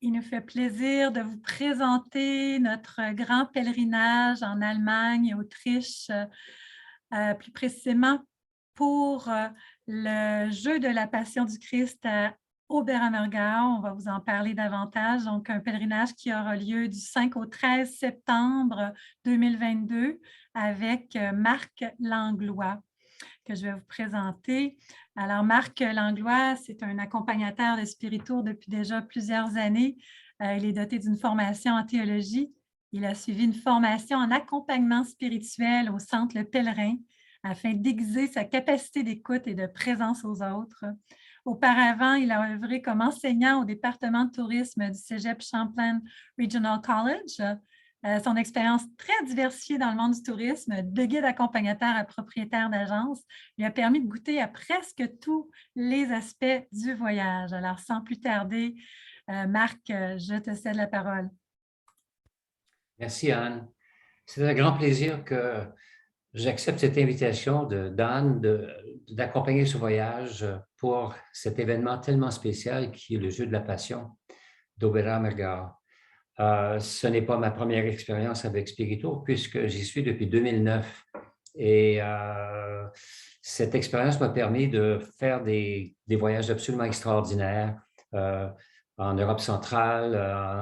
Il nous fait plaisir de vous présenter notre grand pèlerinage en Allemagne et Autriche, plus précisément pour le jeu de la Passion du Christ à Oberammergau. On va vous en parler davantage. Donc, un pèlerinage qui aura lieu du 5 au 13 septembre 2022 avec Marc Langlois, que je vais vous présenter. Alors, Marc Langlois, c'est un accompagnateur de spiritours depuis déjà plusieurs années. Il est doté d'une formation en théologie. Il a suivi une formation en accompagnement spirituel au Centre Le Pèlerin afin d'aiguiser sa capacité d'écoute et de présence aux autres. Auparavant, il a œuvré comme enseignant au département de tourisme du Cégep Champlain Regional College. Son expérience très diversifiée dans le monde du tourisme, de guide accompagnateur à propriétaire d'agence, lui a permis de goûter à presque tous les aspects du voyage. Alors, sans plus tarder, Marc, je te cède la parole. Merci, Anne. C'est un grand plaisir que j'accepte cette invitation d'Anne d'accompagner ce voyage pour cet événement tellement spécial qui est le jeu de la passion d'Oberammergau. Ce n'est pas ma première expérience avec Spirito puisque j'y suis depuis 2009 et cette expérience m'a permis de faire des voyages absolument extraordinaires en Europe centrale,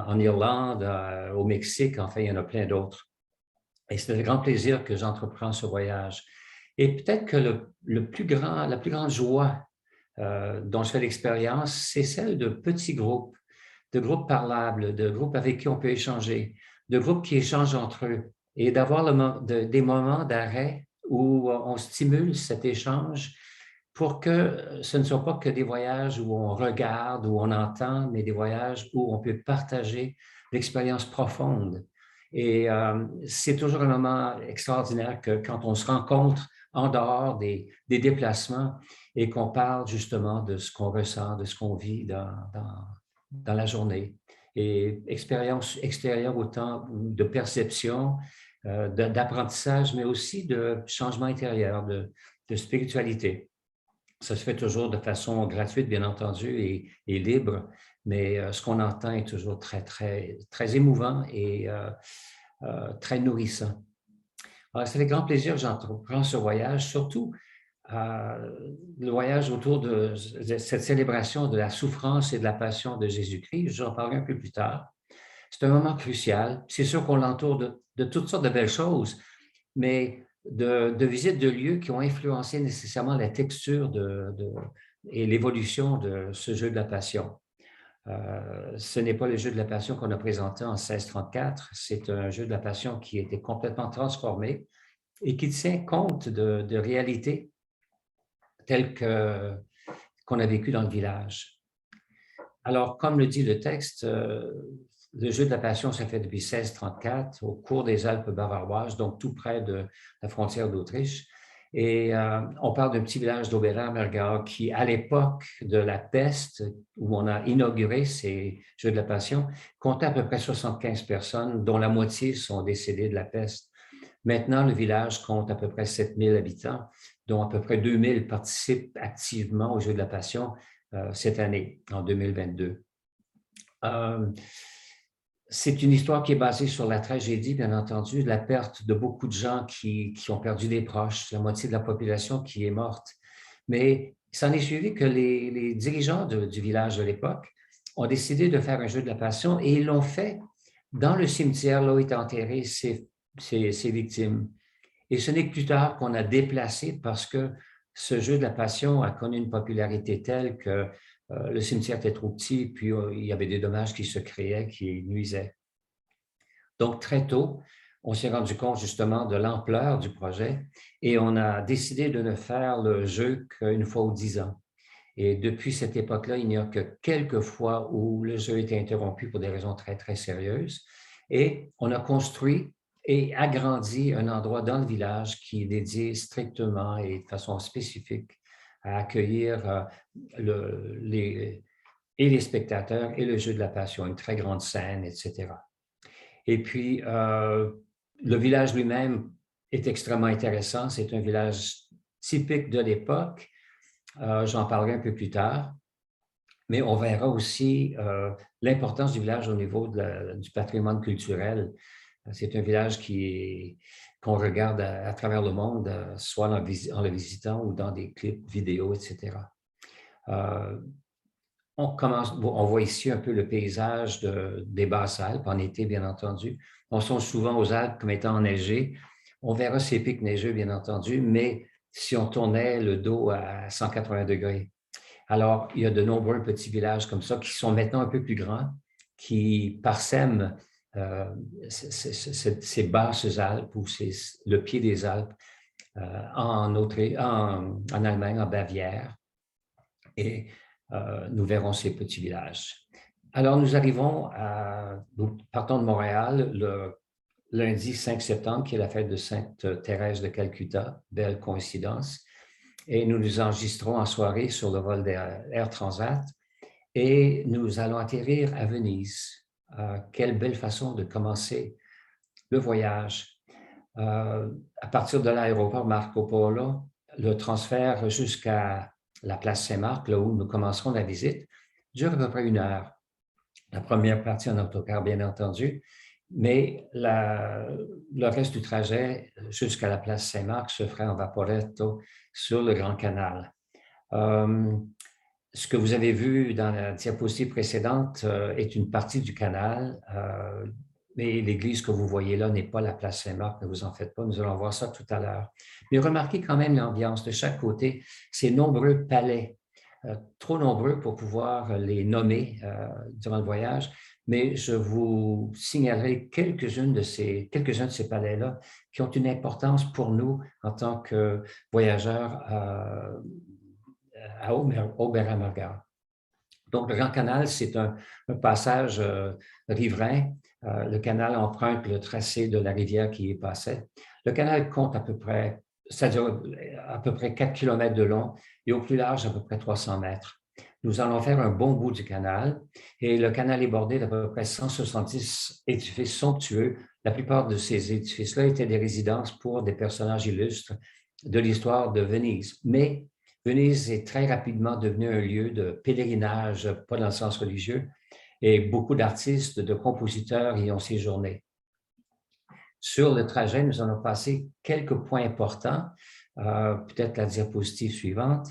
en Irlande, au Mexique, enfin il y en a plein d'autres. Et c'est un grand plaisir que j'entreprends ce voyage. Et peut-être que la plus grande joie dont je fais l'expérience, c'est celle de petits groupes, de groupes parlables, de groupes avec qui on peut échanger, de groupes qui échangent entre eux et d'avoir des moments d'arrêt où on stimule cet échange pour que ce ne soit pas que des voyages où on regarde, où on entend, mais des voyages où on peut partager l'expérience profonde. Et c'est toujours un moment extraordinaire que quand on se rencontre en dehors des déplacements et qu'on parle justement de ce qu'on ressent, de ce qu'on vit dans la journée. Et expérience extérieure autant de perception, d'apprentissage, mais aussi de changement intérieur, de spiritualité. Ça se fait toujours de façon gratuite, bien entendu, et libre, mais ce qu'on entend est toujours très, très, très émouvant et très nourrissant. Alors, c'est avec grand plaisir que j'entreprends ce voyage, surtout le voyage autour de cette célébration de la souffrance et de la passion de Jésus-Christ. J'en parlerai un peu plus tard. C'est un moment crucial. C'est sûr qu'on l'entoure de toutes sortes de belles choses, mais de visites de lieux qui ont influencé nécessairement la texture et l'évolution de ce jeu de la passion. Ce n'est pas le jeu de la passion qu'on a présenté en 1634, c'est un jeu de la passion qui a été complètement transformé et qui tient compte de réalités telles qu'on a vécues dans le village. Alors, comme le dit le texte, le jeu de la Passion s'est fait depuis 1634 au cours des Alpes bavaroises, donc tout près de la frontière d'Autriche. Et on parle d'un petit village d'Oberammergau qui, à l'époque de la peste, où on a inauguré ces Jeux de la Passion, comptait à peu près 75 personnes, dont la moitié sont décédées de la peste. Maintenant, le village compte à peu près 7000 habitants, dont à peu près 2000 participent activement aux Jeux de la Passion cette année, en 2022. C'est une histoire qui est basée sur la tragédie, bien entendu, de la perte de beaucoup de gens qui ont perdu des proches, la moitié de la population qui est morte. Mais ça en est suivi que les dirigeants du village de l'époque ont décidé de faire un jeu de la passion et ils l'ont fait dans le cimetière là où étaient enterrées ces victimes. Et ce n'est que plus tard qu'on a déplacé parce que ce jeu de la passion a connu une popularité telle que le cimetière était trop petit, puis il y avait des dommages qui se créaient, qui nuisaient. Donc, très tôt, on s'est rendu compte justement de l'ampleur du projet et on a décidé de ne faire le jeu qu'une fois aux 10 ans. Et depuis cette époque-là, il n'y a que quelques fois où le jeu a été interrompu pour des raisons très, très sérieuses. Et on a construit et agrandi un endroit dans le village qui est dédié strictement et de façon spécifique à accueillir les spectateurs et le jeu de la passion, une très grande scène, etc. Et puis, le village lui-même est extrêmement intéressant. C'est un village typique de l'époque. J'en parlerai un peu plus tard. mais on verra aussi l'importance du village au niveau du patrimoine culturel. C'est un village qu'on regarde à travers le monde, soit en le visitant ou dans des clips vidéo, etc. On voit ici un peu le paysage des Basses-Alpes, en été, bien entendu. On songe souvent aux Alpes comme étant enneigées. On verra ces pics neigeux, bien entendu, mais si on tournait le dos à 180 degrés. Alors, il y a de nombreux petits villages comme ça qui sont maintenant un peu plus grands, qui parsèment ces basses Alpes ou le pied des Alpes en Allemagne, en Bavière. Et nous verrons ces petits villages. Alors, nous partons de Montréal le lundi 5 septembre, qui est la fête de Sainte Thérèse de Calcutta, belle coïncidence, et nous nous enregistrons en soirée sur le vol d'Air Transat et nous allons atterrir à Venise. Quelle belle façon de commencer le voyage. À partir de l'aéroport Marco Polo, le transfert jusqu'à la place Saint-Marc, là où nous commencerons la visite, dure à peu près 1 heure. La première partie en autocar, bien entendu, mais le reste du trajet jusqu'à la place Saint-Marc se ferait en Vaporetto sur le Grand Canal. Ce que vous avez vu dans la diapositive précédente est une partie du canal, mais l'église que vous voyez là n'est pas la place Saint-Marc, ne vous en faites pas, nous allons voir ça tout à l'heure. Mais remarquez quand même l'ambiance de chaque côté, ces nombreux palais, trop nombreux pour pouvoir les nommer durant le voyage, mais je vous signalerai quelques-uns de ces palais-là qui ont une importance pour nous en tant que voyageurs à Oberammergau. Donc, le Grand Canal, c'est un passage riverain. Le canal emprunte le tracé de la rivière qui y passait. Le canal compte c'est-à-dire à peu près 4 km de long et au plus large, à peu près 300 mètres. Nous allons faire un bon bout du canal et le canal est bordé d'à peu près 170 édifices somptueux. La plupart de ces édifices-là étaient des résidences pour des personnages illustres de l'histoire de Venise. Mais Venise est très rapidement devenu un lieu de pèlerinage, pas dans le sens religieux, et beaucoup d'artistes, de compositeurs y ont séjourné. Sur le trajet, nous allons passer quelques points importants, peut-être la diapositive suivante,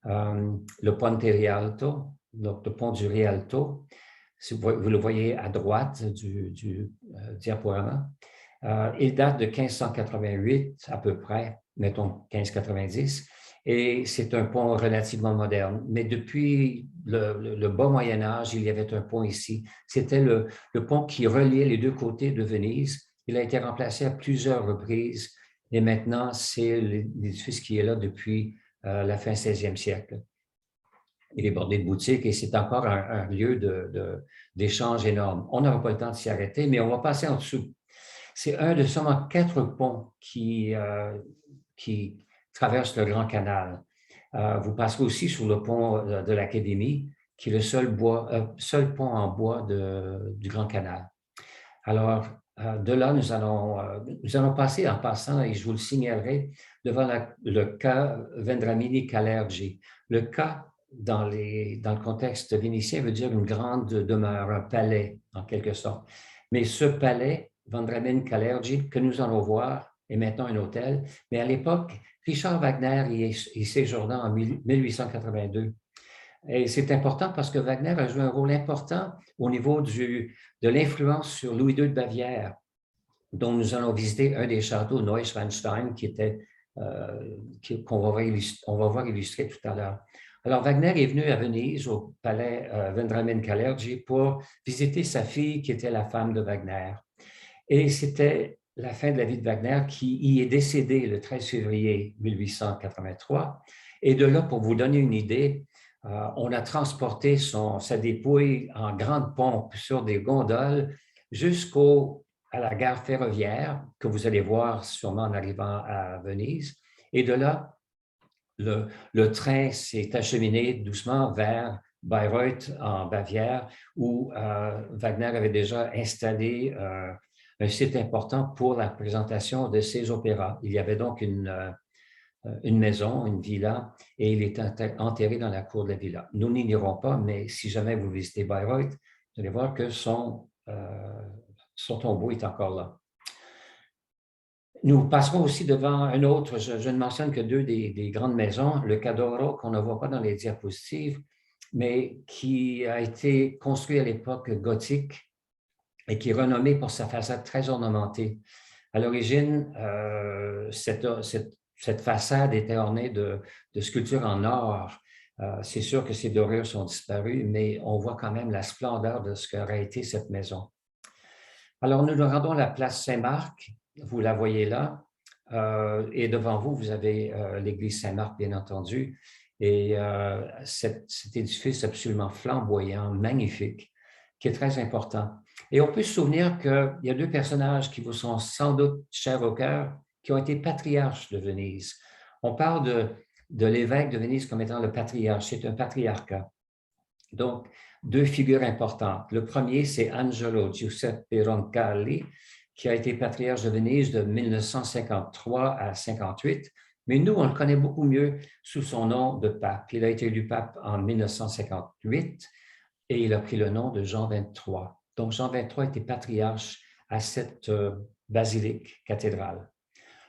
le Ponte Rialto, donc le pont du Rialto, vous le voyez à droite du diaporama. Il date de 1588 à peu près, mettons 1590, et c'est un pont relativement moderne. Mais depuis le bas Moyen-Âge, il y avait un pont ici. C'était le pont qui reliait les deux côtés de Venise. Il a été remplacé à plusieurs reprises et maintenant, c'est l'édifice qui est là depuis la fin 16e siècle. Il est bordé de boutiques et c'est encore un lieu d'échange énorme. On n'aura pas le temps de s'y arrêter, mais on va passer en dessous. C'est un de seulement 4 ponts qui traverse le Grand Canal. Vous passerez aussi sur le pont de l'Académie, qui est le seul pont en bois du Grand Canal. Alors, de là, nous allons passer en passant, et je vous le signalerai, devant le Ca Vendramini Calergi. Le Ca, dans le contexte vénitien, veut dire une grande demeure, un palais, en quelque sorte. Mais ce palais, Vendramin Calergi, que nous allons voir, est maintenant un hôtel. Mais à l'époque, Richard Wagner y séjournait en 1882. Et c'est important parce que Wagner a joué un rôle important au niveau de l'influence sur Louis II de Bavière, dont nous allons visiter un des châteaux, Neuschwanstein, qu'on va voir illustré tout à l'heure. Alors, Wagner est venu à Venise, au palais Vendramin Calergi, pour visiter sa fille, qui était la femme de Wagner. Et c'était la fin de la vie de Wagner, qui y est décédé le 13 février 1883. Et de là, pour vous donner une idée, on a transporté sa dépouille en grande pompe sur des gondoles jusqu'à la gare ferroviaire, que vous allez voir sûrement en arrivant à Venise. Et de là, le train s'est acheminé doucement vers Bayreuth, en Bavière, où Wagner avait déjà installé un site important pour la présentation de ses opéras. Il y avait donc une maison, une villa, et il est enterré dans la cour de la villa. Nous n'ignorons pas, mais si jamais vous visitez Bayreuth, vous allez voir que son tombeau est encore là. Nous passerons aussi devant un autre, je ne mentionne que deux des grandes maisons, le Cadoro, qu'on ne voit pas dans les diapositives, mais qui a été construit à l'époque gothique et qui est renommé pour sa façade très ornementée. À l'origine, cette façade était ornée de sculptures en or. C'est sûr que ces dorures sont disparues, mais on voit quand même la splendeur de ce qu'aurait été cette maison. Alors, nous nous rendons à la place Saint-Marc. Vous la voyez là. Et devant vous, vous avez l'église Saint-Marc, bien entendu. Et cet édifice absolument flamboyant, magnifique, qui est très important. Et on peut se souvenir qu'il y a deux personnages qui vous sont sans doute chers au cœur, qui ont été patriarches de Venise. On parle de l'évêque de Venise comme étant le patriarche. C'est un patriarcat. Donc, deux figures importantes. Le premier, c'est Angelo Giuseppe Roncalli, qui a été patriarche de Venise de 1953 à 58. Mais nous, on le connaît beaucoup mieux sous son nom de pape. Il a été élu pape en 1958 et il a pris le nom de Jean XXIII. Donc, Jean XXIII était patriarche à cette basilique cathédrale.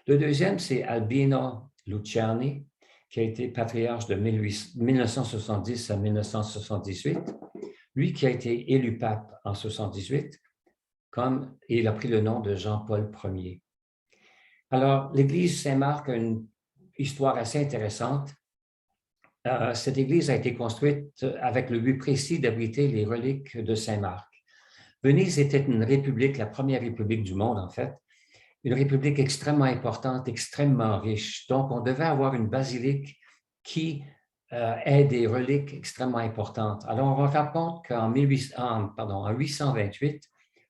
Le deuxième, c'est Albino Luciani, qui a été patriarche de 1970 à 1978. Lui qui a été élu pape en 1978, et il a pris le nom de Jean-Paul Ier. Alors, l'église Saint-Marc a une histoire assez intéressante. Cette église a été construite avec le but précis d'abriter les reliques de Saint-Marc. Venise était une république, la première république du monde en fait, une république extrêmement importante, extrêmement riche. Donc, on devait avoir une basilique qui ait des reliques extrêmement importantes. Alors, on raconte qu'en 828,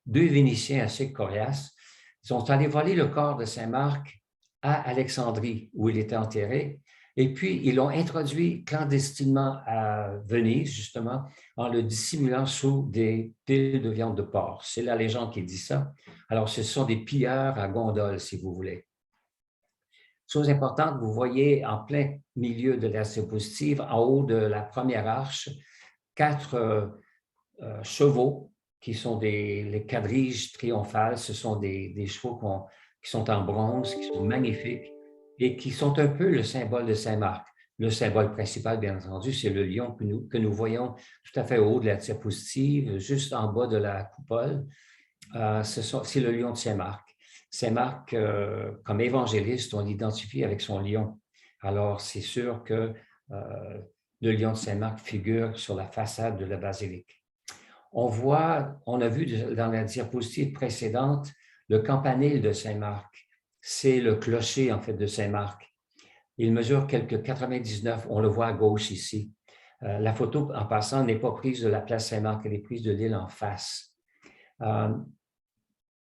deux Vénitiens assez coriaces sont allés voler le corps de Saint-Marc à Alexandrie, où il était enterré, et puis ils l'ont introduit clandestinement à Venise, justement, en le dissimulant sous des piles de viande de porc. C'est la légende qui dit ça. Alors, ce sont des pilleurs à gondole, si vous voulez. Chose importante, vous voyez en plein milieu de la diapositive, en haut de la première arche, 4 chevaux qui sont les quadriges triomphales. Ce sont des chevaux qui sont en bronze, qui sont magnifiques et qui sont un peu le symbole de Saint-Marc. Le symbole principal, bien entendu, c'est le lion que nous voyons tout à fait au haut de la diapositive, juste en bas de la coupole. C'est le lion de Saint-Marc. Saint-Marc, comme évangéliste, on l'identifie avec son lion. Alors, c'est sûr que le lion de Saint-Marc figure sur la façade de la basilique. On a vu dans la diapositive précédente le campanile de Saint-Marc. C'est le clocher, en fait, de Saint-Marc. Il mesure quelques 99, on le voit à gauche ici. La photo, en passant, n'est pas prise de la place Saint-Marc, elle est prise de l'île en face.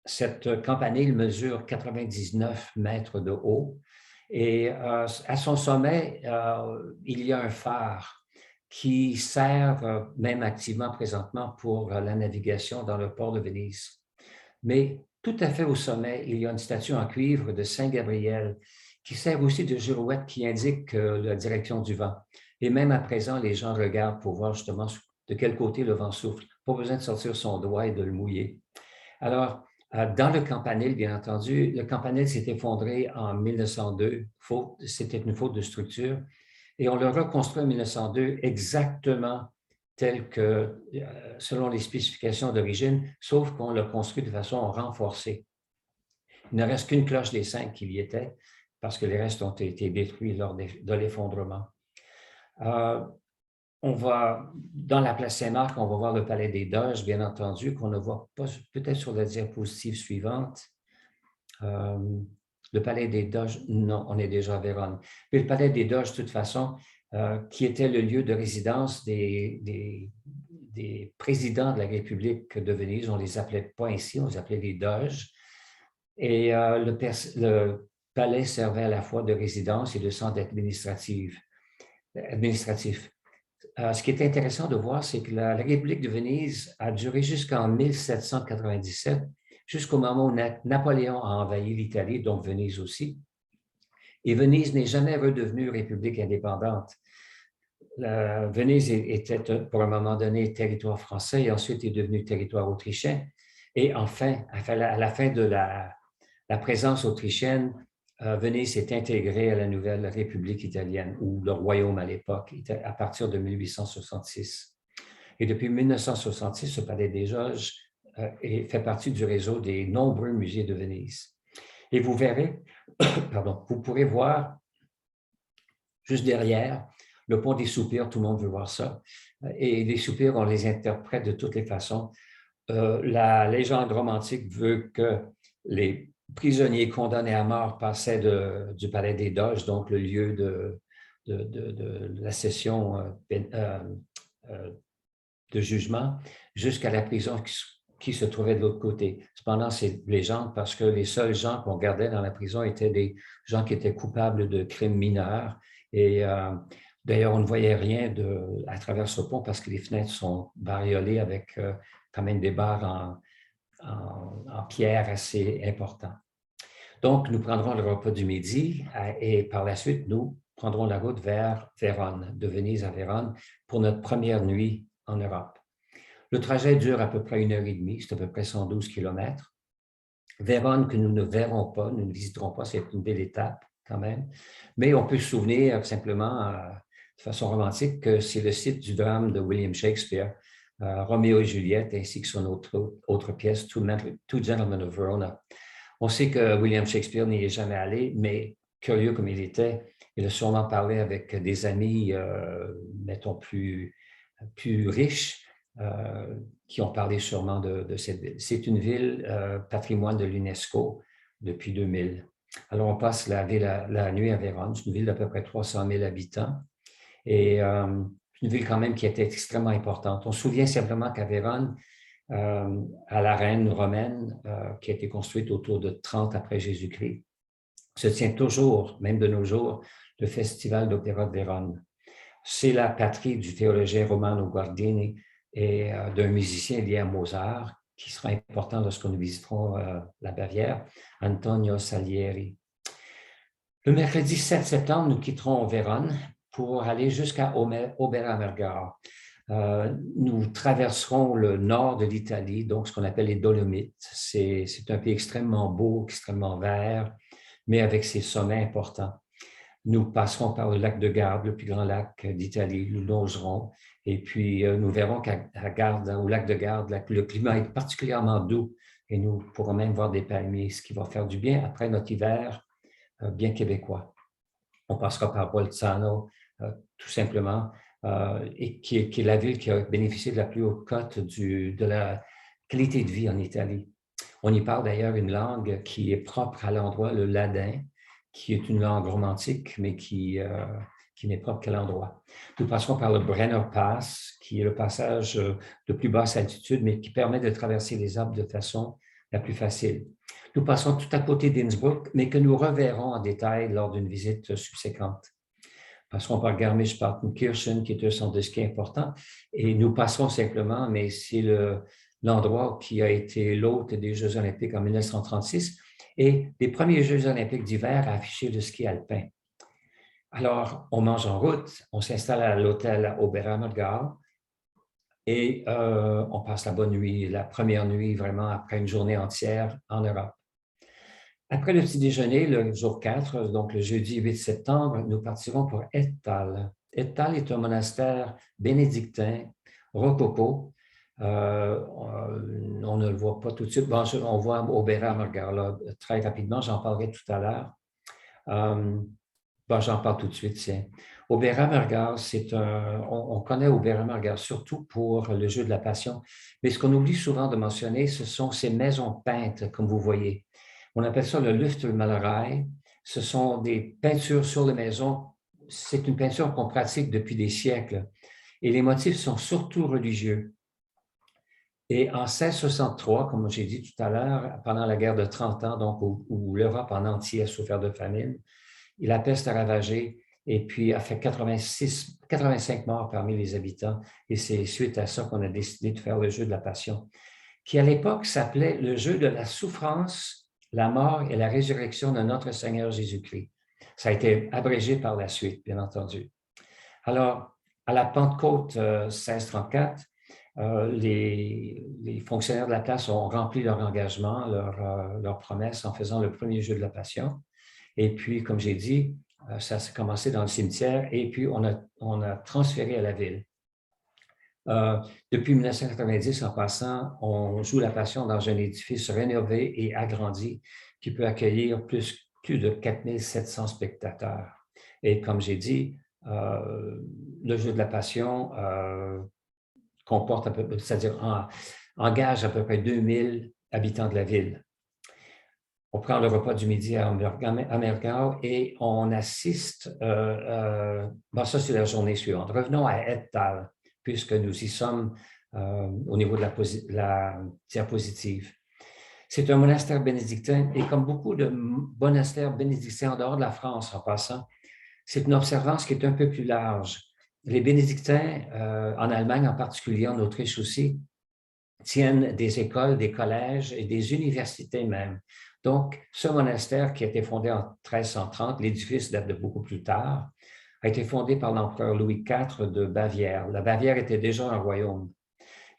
Cette campanile mesure 99 mètres de haut et à son sommet, il y a un phare qui sert même activement présentement pour la navigation dans le port de Venise. Mais tout à fait au sommet, il y a une statue en cuivre de Saint Gabriel qui sert aussi de girouette qui indique la direction du vent. Et même à présent, les gens regardent pour voir justement de quel côté le vent souffle. Pas besoin de sortir son doigt et de le mouiller. Alors, dans le campanile, bien entendu, le campanile s'est effondré en 1902. C'était une faute de structure. Et on l'a reconstruit en 1902 exactement tel que, selon les spécifications d'origine, sauf qu'on l'a construit de façon renforcée. Il ne reste qu'une cloche des 5 qui y était, parce que les restes ont été détruits lors de l'effondrement. On va, dans la place Saint-Marc, on va voir le palais des Doges, bien entendu, qu'on ne voit pas peut-être sur la diapositive suivante. Le palais des Doges, non, on est déjà à Vérone. Mais le palais des Doges, de toute façon, qui était le lieu de résidence des présidents de la République de Venise, on ne les appelait pas ainsi, on les appelait les Doges. Et le palais servait à la fois de résidence et de centre administratif. Ce qui est intéressant de voir, c'est que la République de Venise a duré jusqu'en 1797, jusqu'au moment où Napoléon a envahi l'Italie, donc Venise aussi. Et Venise n'est jamais redevenue république indépendante. Venise était pour un moment donné territoire français et ensuite est devenue territoire autrichien. Et enfin, à la fin de la présence autrichienne, Venise s'est intégrée à la nouvelle République italienne, ou le royaume à l'époque, à partir de 1866. Et depuis 1966, ce palais des Doges fait partie du réseau des nombreux musées de Venise. Et vous verrez, pardon, vous pourrez voir juste derrière le pont des Soupirs, tout le monde veut voir ça. Et les soupirs, on les interprète de toutes les façons. La légende romantique veut que les prisonniers condamnés à mort passaient du palais des Doges, donc le lieu de la session de jugement, jusqu'à la prison qui se trouvait de l'autre côté. Cependant, c'est légende parce que les seuls gens qu'on gardait dans la prison étaient des gens qui étaient coupables de crimes mineurs. Et d'ailleurs, on ne voyait rien à travers ce pont parce que les fenêtres sont bariolées avec quand même des barres en pierre assez importants. Donc, nous prendrons le repas du midi et par la suite, nous prendrons la route vers Vérone, de Venise à Vérone, pour notre première nuit en Europe. Le trajet dure à peu près 1h30, c'est à peu près 112 km. Vérone, que nous ne verrons pas, nous ne visiterons pas, c'est une belle étape quand même, mais on peut se souvenir simplement de façon romantique que c'est le site du drame de William Shakespeare, Roméo et Juliette, ainsi que son autre pièce, Two Gentlemen of Verona. On sait que William Shakespeare n'y est jamais allé, mais curieux comme il était, il a sûrement parlé avec des amis, mettons, plus riches, qui ont parlé sûrement de cette ville. C'est une ville patrimoine de l'UNESCO depuis 2000. Alors, on passe la nuit à Vérone. C'est une ville d'à peu près 300 000 habitants et une ville quand même qui était extrêmement importante. On se souvient simplement qu'à Vérone, à l'arène romaine qui a été construite autour de 30 après Jésus-Christ, se tient toujours, même de nos jours, le Festival d'Opéra de Vérone. C'est la patrie du théologien Romano Guardini et d'un musicien lié à Mozart, qui sera important lorsque nous visiterons la Bavière, Antonio Salieri. Le mercredi 7 septembre, nous quitterons Vérone pour aller jusqu'à Oberammergau. Nous traverserons le nord de l'Italie, donc ce qu'on appelle les Dolomites. C'est un pays extrêmement beau, extrêmement vert, mais avec ses sommets importants. Nous passerons par le lac de Garde, le plus grand lac d'Italie, nous longerons, et puis nous verrons au lac de Garde, le climat est particulièrement doux, et nous pourrons même voir des palmiers, ce qui va faire du bien après notre hiver bien québécois. On passera par Bolzano, tout simplement, et qui est la ville qui a bénéficié de la plus haute cote de la qualité de vie en Italie. On y parle d'ailleurs une langue qui est propre à l'endroit, le ladin, qui est une langue romantique, mais qui n'est propre qu'à l'endroit. Nous passerons par le Brenner Pass, qui est le passage de plus basse altitude, mais qui permet de traverser les Alpes de façon la plus facile. Nous passons tout à côté d'Innsbruck, mais que nous reverrons en détail lors d'une visite subséquente. Nous passerons par Garmisch-Partenkirchen, qui est un centre de ski important, et nous passerons simplement, mais c'est l'endroit qui a été l'hôte des Jeux olympiques en 1936, et les premiers Jeux olympiques d'hiver à afficher le ski alpin. Alors, on mange en route, on s'installe à l'hôtel Oberammergau et on passe la bonne nuit, la première nuit vraiment après une journée entière en Europe. Après le petit déjeuner, le jour 4, donc le jeudi 8 septembre, nous partirons pour Ettal. Ettal est un monastère bénédictin, rococo. On ne le voit pas tout de suite. Bon, on voit Oberammergau là très rapidement, j'en parlerai tout à l'heure. J'en parle tout de suite, tiens. Oberammergau, on connaît Oberammergau surtout pour le jeu de la Passion, mais ce qu'on oublie souvent de mentionner, ce sont ces maisons peintes, comme vous voyez. On appelle ça le Lüftermalerei. Ce sont des peintures sur les maisons. C'est une peinture qu'on pratique depuis des siècles. Et les motifs sont surtout religieux. Et en 1663, comme j'ai dit tout à l'heure, pendant la guerre de 30 ans, donc où l'Europe en entier a souffert de famine, la peste a ravagé et puis a fait 85 morts parmi les habitants. Et c'est suite à ça qu'on a décidé de faire le jeu de la Passion, qui à l'époque s'appelait le jeu de la souffrance, la mort et la résurrection de notre Seigneur Jésus-Christ. Ça a été abrégé par la suite, bien entendu. Alors, à la Pentecôte 1634, les fonctionnaires de la place ont rempli leur engagement, leur promesse en faisant le premier jeu de la Passion. Et puis, comme j'ai dit, ça s'est commencé dans le cimetière et puis on a transféré à la ville. Depuis 1990, en passant, on joue la Passion dans un édifice rénové et agrandi qui peut accueillir plus de 4700 spectateurs. Et comme j'ai dit, le jeu de la Passion comporte à peu près, c'est-à-dire engage à peu près 2000 habitants de la ville. On prend le repas du midi à Amergau et on assiste, ça c'est la journée suivante. Revenons à Ettal, puisque nous y sommes au niveau de la diapositive. C'est un monastère bénédictin et comme beaucoup de monastères bénédictins en dehors de la France en passant, c'est une observance qui est un peu plus large. Les bénédictins, en Allemagne en particulier, en Autriche aussi, tiennent des écoles, des collèges et des universités même. Donc, ce monastère qui a été fondé en 1330, l'édifice date de beaucoup plus tard, a été fondé par l'empereur Louis IV de Bavière. La Bavière était déjà un royaume.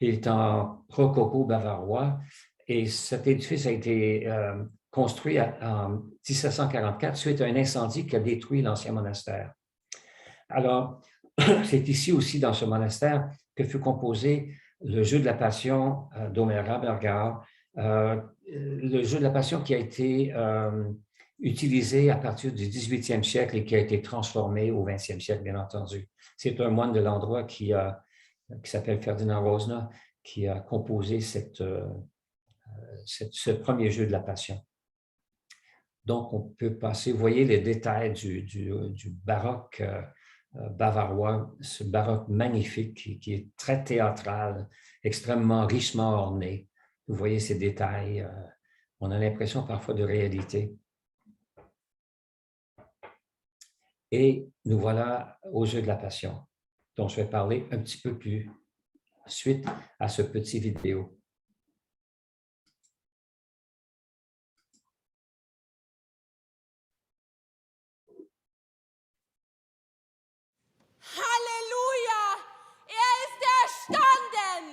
Il est en rococo bavarois et cet édifice a été construit en 1744 suite à un incendie qui a détruit l'ancien monastère. Alors, c'est ici aussi, dans ce monastère, que fut composé le jeu de la Passion d'Omer Amergau, le jeu de la Passion qui a été utilisé à partir du 18e siècle et qui a été transformé au 20e siècle, bien entendu. C'est un moine de l'endroit qui s'appelle Ferdinand Rosner, qui a composé ce premier jeu de la Passion. Donc, on peut passer, vous voyez les détails du baroque bavarois, ce baroque magnifique qui est très théâtral, extrêmement richement orné. Vous voyez ces détails, on a l'impression parfois de réalité. Et nous voilà au jeu de la Passion, dont je vais parler un petit peu plus suite à ce petit vidéo. Halleluja! Er ist erstanden!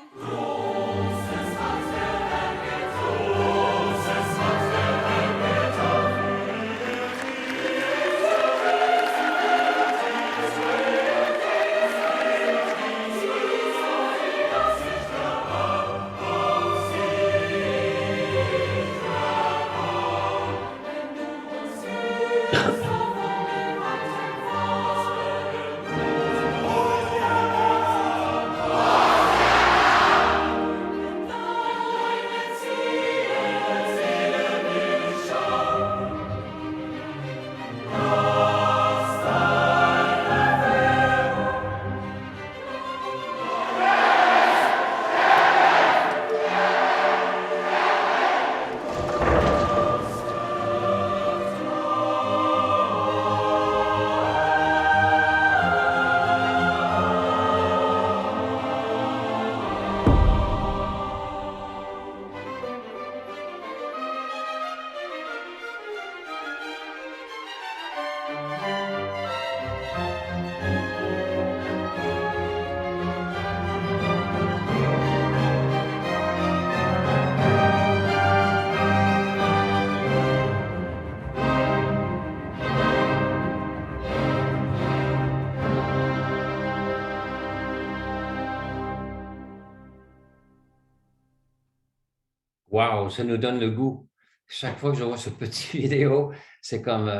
Wow, ça nous donne le goût. Chaque fois que je vois ce petit vidéo, c'est comme,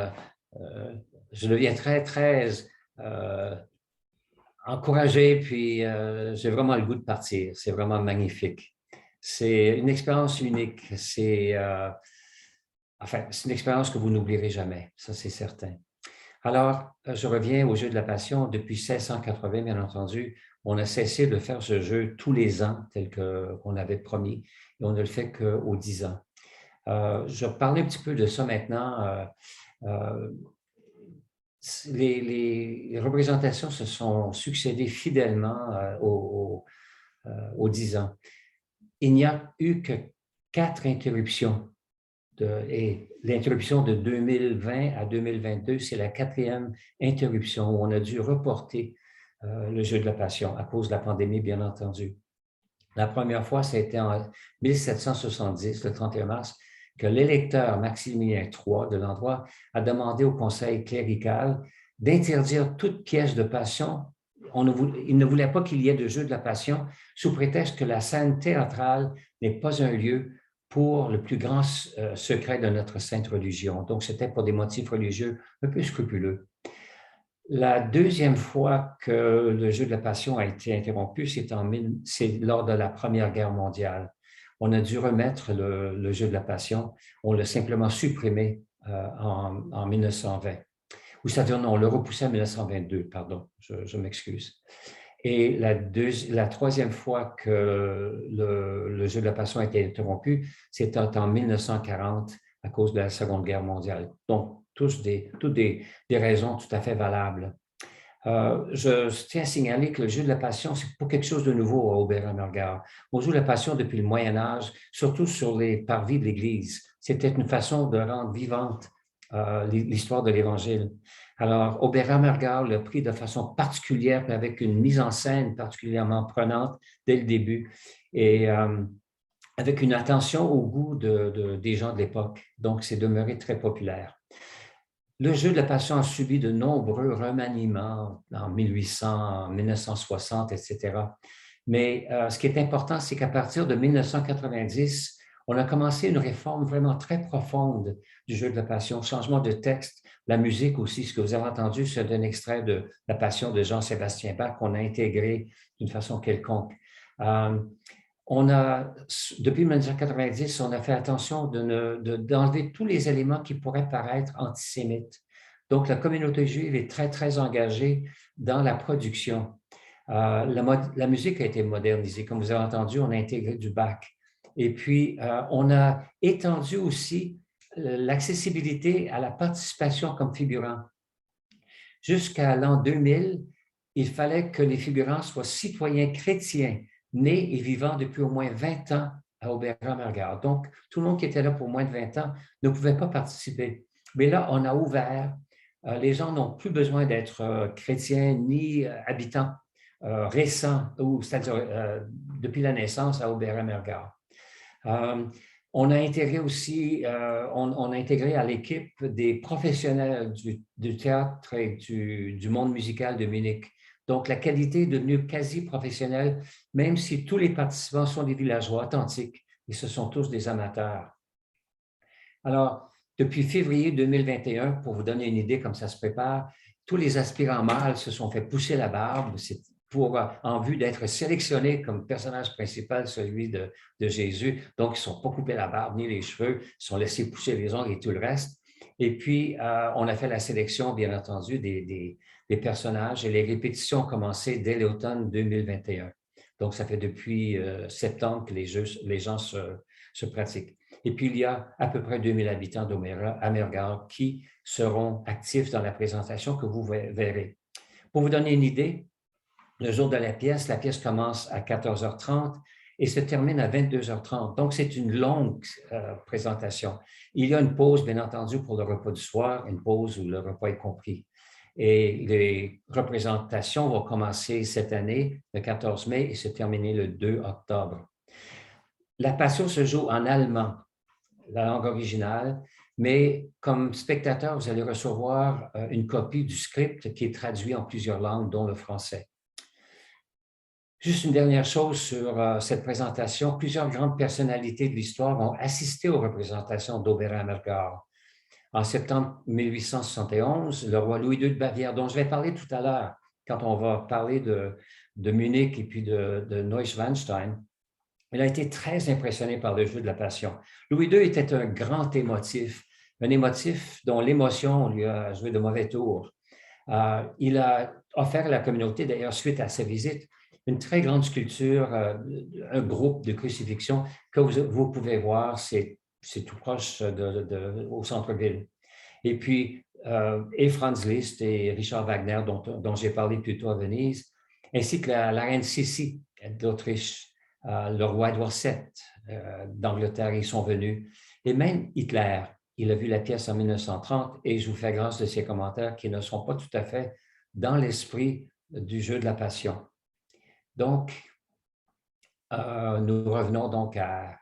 je deviens très, très encouragé, puis j'ai vraiment le goût de partir. C'est vraiment magnifique. C'est une expérience unique. C'est une expérience que vous n'oublierez jamais, ça c'est certain. Alors, je reviens au jeu de la Passion. Depuis 1680, bien entendu, on a cessé de faire ce jeu tous les ans, tel qu'on avait promis, et on ne le fait qu'aux 10 ans. Je vais parler un petit peu de ça maintenant. Les représentations se sont succédées fidèlement aux 10 ans. Il n'y a eu que 4 interruptions et l'interruption de 2020 à 2022, c'est la 4e interruption où on a dû reporter le jeu de la Passion à cause de la pandémie, bien entendu. La première fois, c'était en 1770, le 31 mars, que l'électeur Maximilien III de l'endroit a demandé au conseil clérical d'interdire toute pièce de Passion. Il ne voulait pas qu'il y ait de jeu de la Passion sous prétexte que la scène théâtrale n'est pas un lieu pour le plus grand secret de notre sainte religion. Donc, c'était pour des motifs religieux un peu scrupuleux. La deuxième fois que le jeu de la Passion a été interrompu, c'est lors de la Première Guerre mondiale. On a dû remettre le jeu de la Passion. On l'a simplement supprimé en 1920. Ou c'est-à-dire, non, on l'a repoussé en 1922, pardon, je m'excuse. Et la troisième fois que le jeu de la Passion a été interrompu, c'était en 1940 à cause de la Seconde Guerre mondiale. Donc, toutes des raisons tout à fait valables. Je tiens à signaler que le jeu de la Passion, c'est pas quelque chose de nouveau à Aubert-Amergard. On joue la Passion depuis le Moyen Âge, surtout sur les parvis de l'Église. C'était une façon de rendre vivante l'histoire de l'Évangile. Alors, Aubert-Amergard l'a pris de façon particulière, avec une mise en scène particulièrement prenante dès le début, et avec une attention au goût des gens de l'époque. Donc, c'est demeuré très populaire. Le jeu de la Passion a subi de nombreux remaniements en 1800, en 1960, etc. Mais ce qui est important, c'est qu'à partir de 1990, on a commencé une réforme vraiment très profonde du jeu de la Passion, changement de texte, la musique aussi. Ce que vous avez entendu, c'est un extrait de la Passion de Jean-Sébastien Bach qu'on a intégré d'une façon quelconque. Depuis 1990, on a fait attention d'enlever tous les éléments qui pourraient paraître antisémites. Donc, la communauté juive est très, très engagée dans la production. La musique a été modernisée. Comme vous avez entendu, on a intégré du Bach. Et puis, on a étendu aussi l'accessibilité à la participation comme figurant. Jusqu'à l'an 2000, il fallait que les figurants soient citoyens chrétiens, nés et vivant depuis au moins 20 ans à Aubert-Amergard. Donc, tout le monde qui était là pour moins de 20 ans ne pouvait pas participer. Mais là, on a ouvert. Les gens n'ont plus besoin d'être chrétiens ni habitants récents, c'est-à-dire depuis la naissance à Aubert-Amergard. On a intégré aussi, on a intégré à l'équipe des professionnels du théâtre et du monde musical de Munich. Donc, la qualité est devenue quasi professionnelle, même si tous les participants sont des villageois authentiques et ce sont tous des amateurs. Alors, depuis février 2021, pour vous donner une idée comme ça se prépare, tous les aspirants mâles se sont fait pousser la barbe en vue d'être sélectionnés comme personnage principal, celui de Jésus. Donc, ils ne sont pas coupés la barbe ni les cheveux, ils sont laissés pousser les ongles et tout le reste. Et puis, on a fait la sélection, bien entendu, des personnages et les répétitions ont commencé dès l'automne 2021. Donc, ça fait depuis septembre que les gens se pratiquent. Et puis, il y a à peu près 2000 habitants d'Amergard qui seront actifs dans la présentation que vous verrez. Pour vous donner une idée, le jour de la pièce commence à 14h30 et se termine à 22h30. Donc, c'est une longue présentation. Il y a une pause, bien entendu, pour le repas du soir, une pause où le repas est compris. Et les représentations vont commencer cette année, le 14 mai, et se terminer le 2 octobre. La Passion se joue en allemand, la langue originale, mais comme spectateur, vous allez recevoir une copie du script qui est traduit en plusieurs langues, dont le français. Juste une dernière chose sur cette présentation. Plusieurs grandes personnalités de l'histoire ont assisté aux représentations d'Aubert-Amergard. En septembre 1871, le roi Louis II de Bavière, dont je vais parler tout à l'heure, quand on va parler de Munich et puis de Neuschwanstein, il a été très impressionné par le jeu de la Passion. Louis II était un grand émotif, un émotif dont l'émotion lui a joué de mauvais tours. Il a offert à la communauté, d'ailleurs, suite à sa visite, une très grande sculpture, un groupe de crucifixion que vous pouvez voir, c'est tout proche au centre-ville. Et puis, et Franz Liszt et Richard Wagner, dont j'ai parlé plus tôt à Venise, ainsi que la reine Sissi d'Autriche, le roi Édouard VII d'Angleterre, ils sont venus. Et même Hitler, il a vu la pièce en 1930 et je vous fais grâce de ses commentaires qui ne sont pas tout à fait dans l'esprit du jeu de la passion. Donc, nous revenons donc à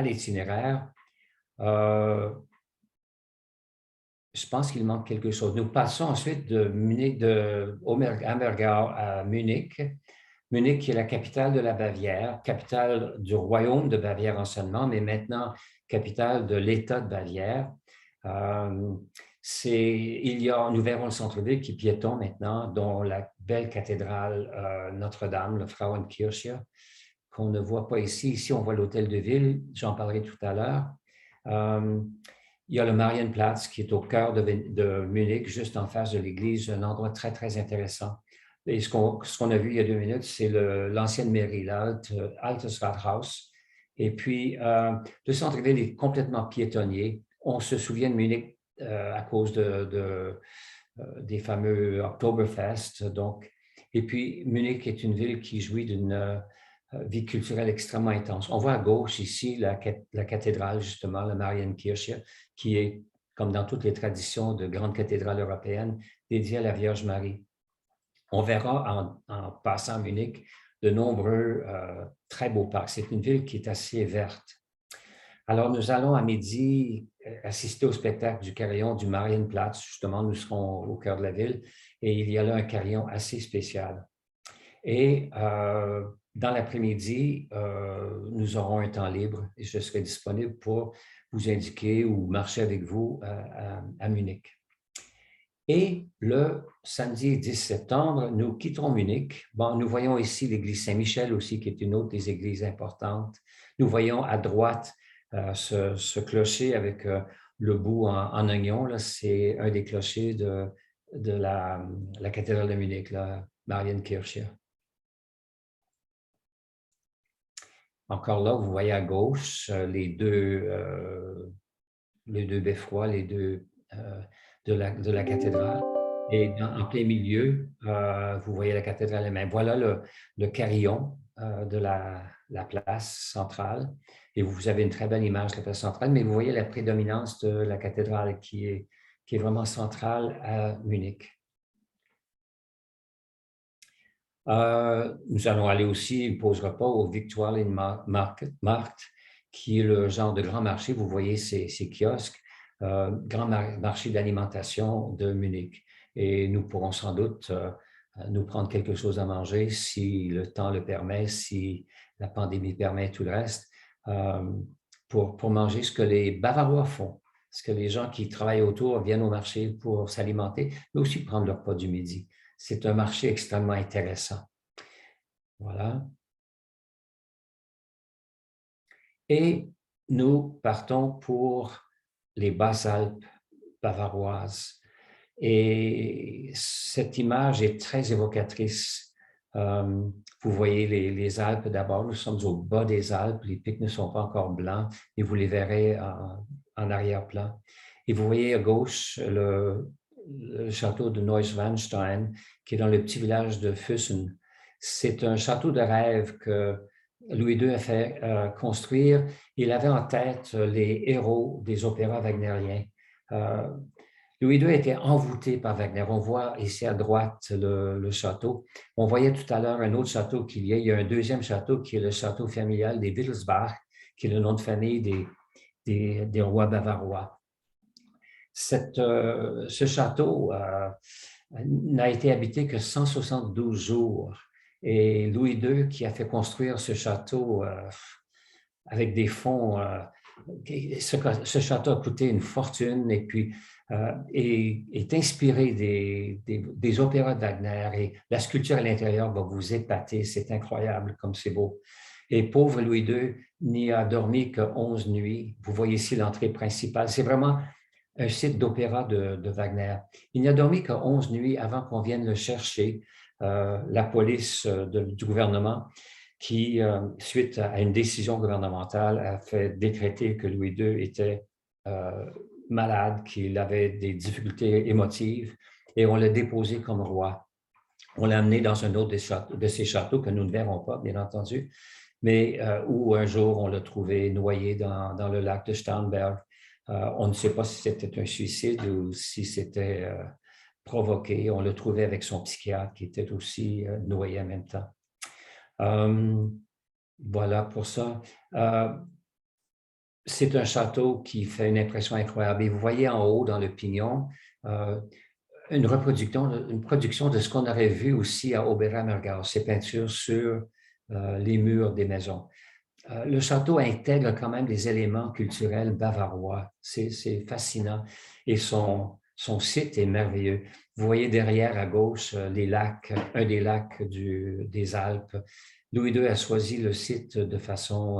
l'itinéraire. Je pense qu'il manque quelque chose. Nous passons ensuite de Ambergau à Munich. Munich, qui est la capitale de la Bavière, capitale du royaume de Bavière anciennement, mais maintenant capitale de l'État de Bavière. Nous verrons le centre-ville qui est piéton maintenant, dont la belle cathédrale Notre-Dame, le Frauenkirche, qu'on ne voit pas ici. Ici, on voit l'hôtel de ville, j'en parlerai tout à l'heure. Il y a le Marienplatz qui est au cœur de Munich, juste en face de l'église, un endroit très, très intéressant. Et ce qu'on a vu il y a 2 minutes, c'est l'ancienne mairie, l'Altes Rathaus. Et puis, le centre-ville est complètement piétonnier. On se souvient de Munich à cause des fameux Oktoberfest. Donc. Et puis, Munich est une ville qui jouit d'une vie culturelle extrêmement intense. On voit à gauche ici la cathédrale, justement, la Marienkirche, qui est, comme dans toutes les traditions de grandes cathédrales européennes, dédiée à la Vierge Marie. On verra en passant à Munich de nombreux très beaux parcs. C'est une ville qui est assez verte. Alors, nous allons à midi assister au spectacle du carillon du Marienplatz. Justement, nous serons au cœur de la ville et il y a là un carillon assez spécial. Et dans l'après-midi, nous aurons un temps libre et je serai disponible pour vous indiquer ou marcher avec vous à Munich. Et le samedi 10 septembre, nous quitterons Munich. Bon, nous voyons ici l'église Saint-Michel aussi, qui est une autre des églises importantes. Nous voyons à droite ce clocher avec le bout en oignon. C'est un des clochers de la cathédrale de Munich, la Marienkirche. Encore là, vous voyez à gauche les deux beffrois, les deux de la cathédrale. Et en plein milieu, vous voyez la cathédrale elle-même. Voilà le carillon de la place centrale. Et vous avez une très belle image de la place centrale, mais vous voyez la prédominance de la cathédrale qui est vraiment centrale à Munich. Nous allons aller aussi, une pause repas, au Viktualienmarkt, qui est le genre de grand marché. Vous voyez ces kiosques, grand marché d'alimentation de Munich. Et nous pourrons sans doute nous prendre quelque chose à manger si le temps le permet, si la pandémie permet tout le reste, pour manger ce que les Bavarois font, ce que les gens qui travaillent autour viennent au marché pour s'alimenter, mais aussi prendre leur repas du midi. C'est un marché extrêmement intéressant. Voilà. Et nous partons pour les Basses-Alpes bavaroises. Et cette image est très évocatrice. Vous voyez les Alpes d'abord. Nous sommes au bas des Alpes. Les pics ne sont pas encore blancs, et vous les verrez en arrière-plan. Et vous voyez à gauche le château de Neuschwanstein, qui est dans le petit village de Füssen. C'est un château de rêve que Louis II a fait construire. Il avait en tête les héros des opéras wagnériens. Louis II était envoûté par Wagner. On voit ici à droite le château. On voyait tout à l'heure un autre château qu'il y a. Il y a un deuxième château qui est le château familial des Wittelsbach, qui est le nom de famille des rois bavarois. Ce château n'a été habité que 172 jours. Et Louis II, qui a fait construire ce château avec des fonds, ce château a coûté une fortune et puis est inspiré des opéras de Wagner, et la sculpture à l'intérieur va vous épater. C'est incroyable comme c'est beau. Et pauvre Louis II n'y a dormi que 11 nuits. Vous voyez ici l'entrée principale. C'est vraiment un site d'opéra de Wagner. Il n'y a dormi que 11 nuits avant qu'on vienne le chercher, la police du gouvernement, qui, suite à une décision gouvernementale, a fait décréter que Louis II était malade, qu'il avait des difficultés émotives, et on l'a déposé comme roi. On l'a amené dans un autre de ces châteaux que nous ne verrons pas, bien entendu, mais où un jour on l'a trouvé noyé dans le lac de Starnberg. On ne sait pas si c'était un suicide ou si c'était provoqué. On l'a trouvé avec son psychiatre qui était aussi noyé en même temps. Voilà pour ça. C'est un château qui fait une impression incroyable. Et vous voyez en haut, dans le pignon, une production de ce qu'on aurait vu aussi à Oberammergau, ces peintures sur les murs des maisons. Le château intègre quand même des éléments culturels bavarois. C'est fascinant. Et son site est merveilleux. Vous voyez derrière à gauche les lacs, un des lacs des Alpes. Louis II a choisi le site de façon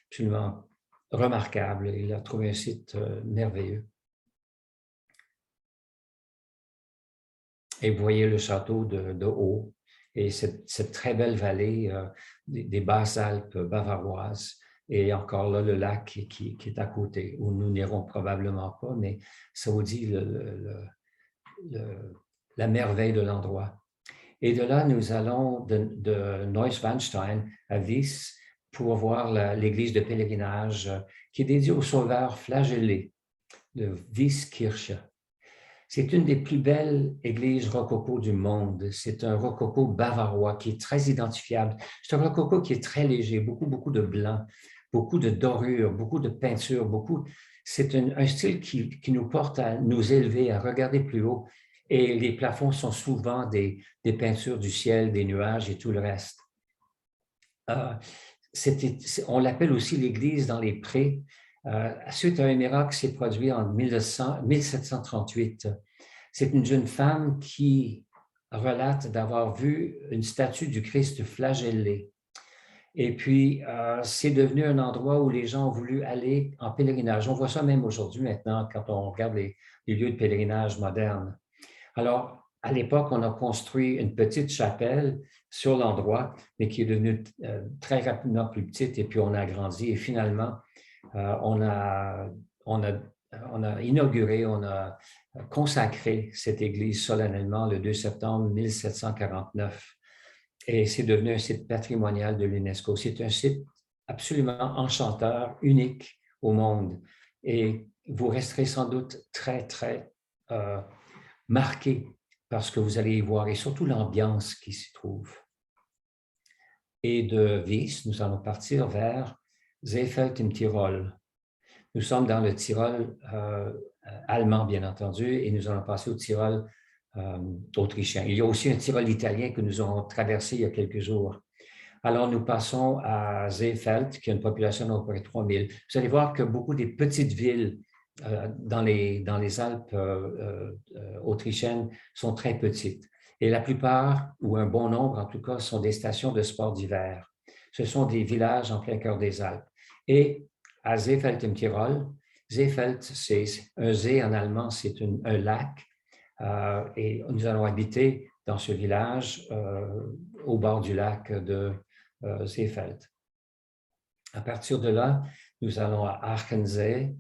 absolument remarquable. Il a trouvé un site merveilleux. Et vous voyez le château de haut et cette très belle vallée des basses Alpes bavaroises. Et encore là, le lac qui est à côté, où nous n'irons probablement pas, mais ça vous dit la merveille de l'endroit. Et de là, nous allons de Neuschwanstein à Vis pour voir l'église de pèlerinage qui est dédiée au sauveur flagellé de Wieskirche. C'est une des plus belles églises rococo du monde. C'est un rococo bavarois qui est très identifiable. C'est un rococo qui est très léger, beaucoup de blanc, beaucoup de dorures, beaucoup de peintures, c'est un style qui nous porte à nous élever, à regarder plus haut. Et les plafonds sont souvent des peintures du ciel, des nuages et tout le reste. On l'appelle aussi l'église dans les prés. Suite à un miracle qui s'est produit en 1738. C'est une jeune femme qui relate d'avoir vu une statue du Christ flagellé. Et puis, c'est devenu un endroit où les gens ont voulu aller en pèlerinage. On voit ça même aujourd'hui maintenant quand on regarde les lieux de pèlerinage modernes. Alors, à l'époque, on a construit une petite chapelle sur l'endroit, mais qui est devenue très rapidement plus petite, et puis on a agrandi. Et finalement, on a inauguré, on a consacré cette église solennellement le 2 septembre 1749. Et c'est devenu un site patrimonial de l'UNESCO. C'est un site absolument enchanteur, unique au monde. Et vous resterez sans doute très, très marqué par ce que vous allez y voir et surtout l'ambiance qui s'y trouve. Et de Vis, nous allons partir vers Seefeld im Tyrol. Nous sommes dans le Tyrol allemand, bien entendu, et nous allons passer au Tyrol autrichien. Il y a aussi un Tyrol italien que nous avons traversé il y a quelques jours. Alors, nous passons à Seefeld, qui a une population d'à peu près 3000. Vous allez voir que beaucoup des petites villes dans les Alpes autrichiennes sont très petites. Et la plupart, ou un bon nombre en tout cas, sont des stations de sport d'hiver. Ce sont des villages en plein cœur des Alpes. Et à Seefeld im Tyrol, Seefeld, c'est un See en allemand, c'est un lac. Et nous allons habiter dans ce village au bord du lac de Seefeld. À partir de là, nous allons à Achensee.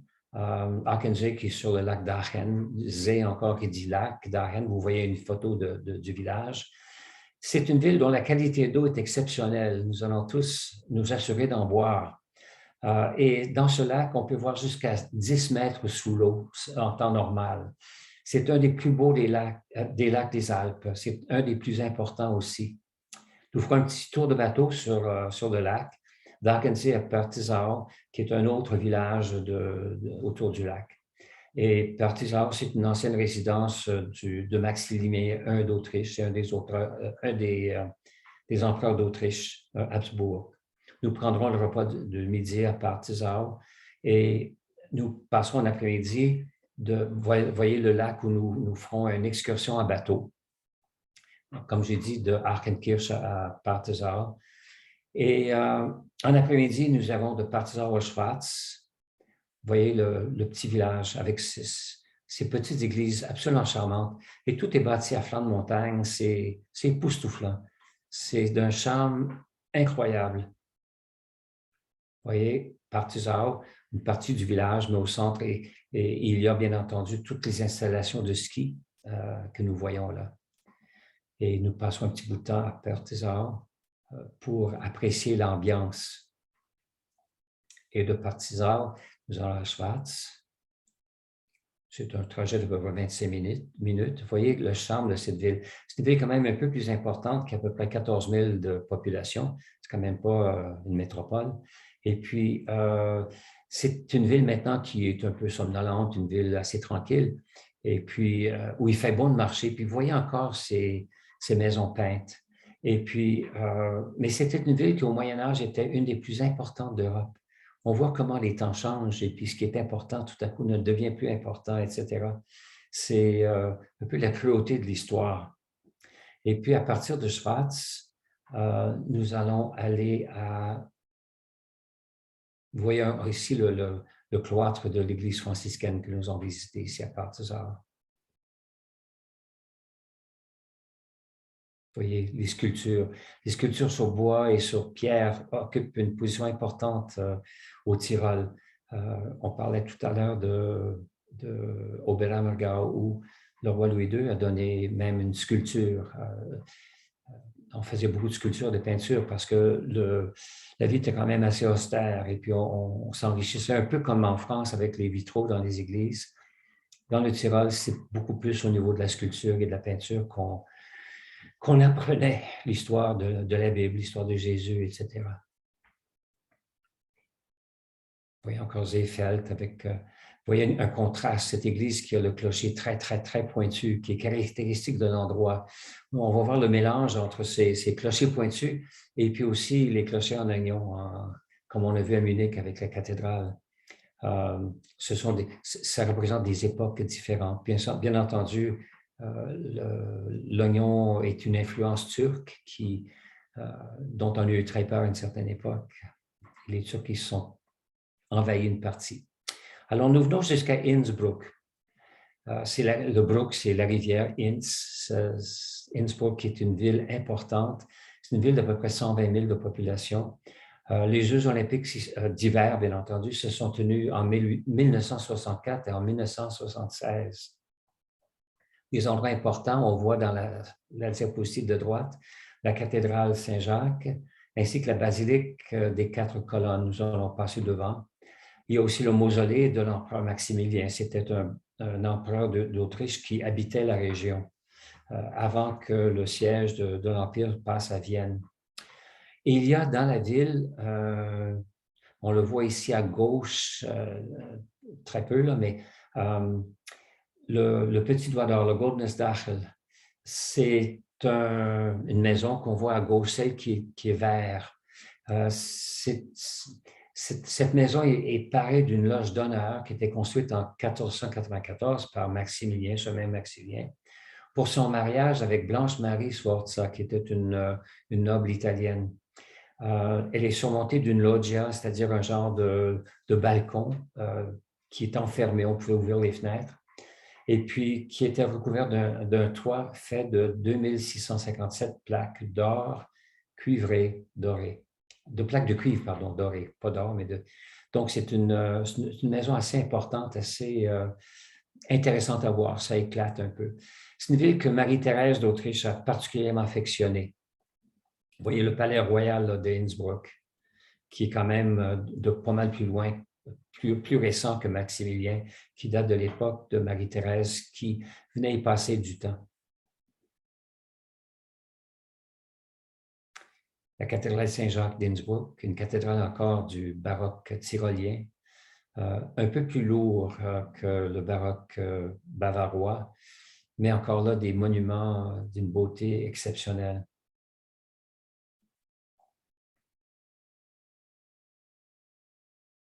Achensee qui est sur le lac d'Aachen, See encore qui dit lac, d'Aachen, vous voyez une photo du village. C'est une ville dont la qualité d'eau est exceptionnelle. Nous allons tous nous assurer d'en boire. Et dans ce lac, on peut voir jusqu'à 10 mètres sous l'eau en temps normal. C'est un des plus beaux des lacs des Alpes. C'est un des plus importants aussi. Nous ferons un petit tour de bateau sur le lac, d'Achensee à Partisau, qui est un autre village autour du lac. Et Partisau, c'est une ancienne résidence de Maximilien I d'Autriche, c'est un des empereurs d'Autriche, Habsbourg. Nous prendrons le repas de midi à Partisau et nous passerons l'après-midi voyez le lac où nous ferons une excursion à bateau. Comme j'ai dit, de Aachenkirch à Partisau. Et en après-midi, nous avons de Partisau à Schwarz. Vous voyez le petit village avec ces petites églises absolument charmantes. Et tout est bâti à flanc de montagne. C'est époustouflant. C'est d'un charme incroyable. Vous voyez, Partisau, une partie du village, mais au centre, et il y a bien entendu toutes les installations de ski que nous voyons là. Et nous passons un petit bout de temps à Partisau. pour apprécier l'ambiance. Et de Partizan, nous allons à Schwaz. C'est un trajet de 25 minutes. Vous voyez le charme de cette ville. C'est une ville quand même un peu plus importante, qui a à peu près 14 000 de population. C'est quand même pas une métropole. Et puis, c'est une ville maintenant qui est un peu somnolente, une ville assez tranquille. Et puis, où il fait bon de marcher. Puis, vous voyez encore ces maisons peintes. Et puis, mais c'était une ville qui, au Moyen Âge, était une des plus importantes d'Europe. On voit comment les temps changent et puis ce qui est important tout à coup ne devient plus important, etc. C'est un peu la cruauté de l'histoire. Et puis à partir de Schwaz, nous allons aller à... Vous voyez ici le cloître de l'église franciscaine que nous avons visité ici à Partizan. Vous voyez les sculptures. Les sculptures sur bois et sur pierre occupent une position importante au Tyrol. On parlait tout à l'heure de Oberammergau où le roi Louis II a donné même une sculpture. On faisait beaucoup de sculptures, de peintures parce que la vie était quand même assez austère et puis on s'enrichissait un peu comme en France avec les vitraux dans les églises. Dans le Tyrol, c'est beaucoup plus au niveau de la sculpture et de la peinture qu'on apprenait l'histoire de la Bible, l'histoire de Jésus, etc. Vous voyez encore Seefeld avec, vous voyez un contraste, cette église qui a le clocher très, très, très pointu, qui est caractéristique de l'endroit. On va voir le mélange entre ces clochers pointus et puis aussi les clochers en oignon, comme on a vu à Munich avec la cathédrale. Ça représente des époques différentes. Bien entendu, l'oignon est une influence turque dont on a eu très peur à une certaine époque. Les Turcs qui se sont envahis une partie. Alors, nous venons jusqu'à Innsbruck. Le Bruck, c'est la rivière Innsbruck, qui est une ville importante. C'est une ville d'à peu près 120 000 de population. Les Jeux olympiques d'hiver, bien entendu, se sont tenus en 1964 et en 1976. Des endroits importants, on voit dans la diapositive de droite la cathédrale Saint-Jacques, ainsi que la basilique des 4 colonnes. Nous allons passer devant. Il y a aussi le mausolée de l'empereur Maximilien. C'était un empereur d'Autriche qui habitait la région avant que le siège de l'Empire passe à Vienne. Et il y a dans la ville, on le voit ici à gauche, très peu, là, mais le petit doigt d'or, le Goldenes Dachel, c'est une maison qu'on voit à gauche, celle qui est vert. Cette maison est parée d'une loge d'honneur qui était construite en 1494 par Maximilien, ce même Maximilien, pour son mariage avec Blanche-Marie Sforza, qui était une noble italienne. Elle est surmontée d'une loggia, c'est-à-dire un genre de balcon qui est enfermé, on pouvait ouvrir les fenêtres, et puis qui était recouvert d'un toit fait de 2657 plaques d'or cuivrées dorées. De plaques de cuivre, pardon, dorées, pas d'or, mais de... Donc, c'est une maison assez importante, assez intéressante à voir, ça éclate un peu. C'est une ville que Marie-Thérèse d'Autriche a particulièrement affectionnée. Vous voyez le palais royal là, de Innsbruck, qui est quand même de pas mal plus loin, plus récent que Maximilien, qui date de l'époque de Marie-Thérèse, qui venait y passer du temps. La cathédrale Saint-Jacques d'Innsbruck, une cathédrale encore du baroque tyrolien, un peu plus lourd que le baroque bavarois, mais encore là des monuments d'une beauté exceptionnelle.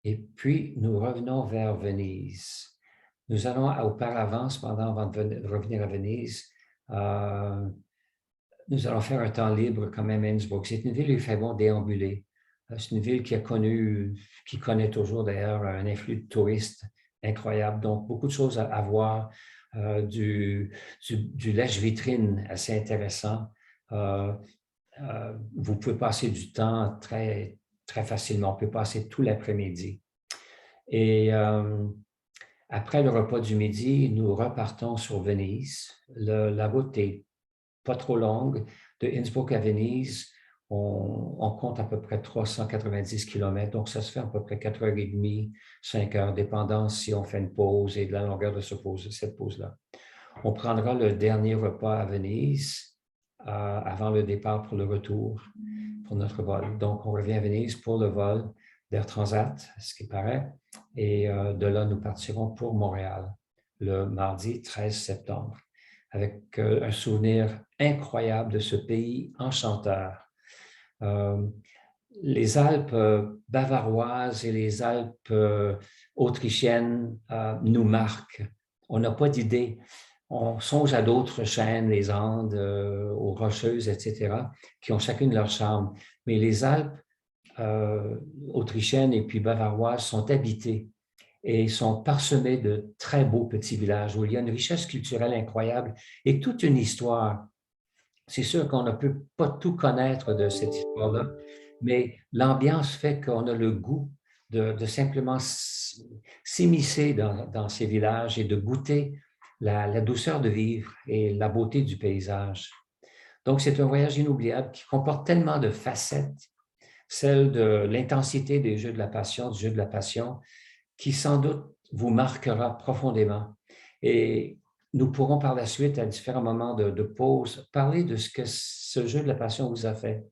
Et puis, nous revenons vers Venise. Nous allons auparavant, cependant, avant de revenir à Venise, nous allons faire un temps libre quand même à Innsbruck. C'est une ville où il fait bon déambuler. C'est une ville qui connaît toujours d'ailleurs un influx de touristes incroyable. Donc, beaucoup de choses à voir, du lèche-vitrine assez intéressant. Vous pouvez passer du temps très, très facilement. On peut passer tout l'après-midi. Et après le repas du midi, nous repartons sur Venise. La route est pas trop longue. De Innsbruck à Venise, On compte à peu près 390 km, donc ça se fait à peu près 4h30, 5 heures, dépendant si on fait une pause et de la longueur de cette pause-là. On prendra le dernier repas à Venise avant le départ pour le retour, pour notre vol. Donc, on revient à Venise pour le vol d'Air Transat, ce qui paraît, et de là, nous partirons pour Montréal le mardi 13 septembre, avec un souvenir incroyable de ce pays enchanteur. Les Alpes bavaroises et les Alpes autrichiennes nous marquent. On n'a pas d'idée. On songe à d'autres chaînes, les Andes, aux Rocheuses, etc., qui ont chacune leur charme. Mais les Alpes autrichiennes et puis bavaroises sont habitées et sont parsemées de très beaux petits villages où il y a une richesse culturelle incroyable et toute une histoire. C'est sûr qu'on ne peut pas tout connaître de cette histoire-là, mais l'ambiance fait qu'on a le goût de simplement s'immiscer dans ces villages et de goûter la douceur de vivre et la beauté du paysage. Donc, c'est un voyage inoubliable qui comporte tellement de facettes, celle de l'intensité des Jeux de la Passion, du jeu de la Passion, qui sans doute vous marquera profondément. Et nous pourrons par la suite, à différents moments de pause, parler de ce que ce jeu de la Passion vous a fait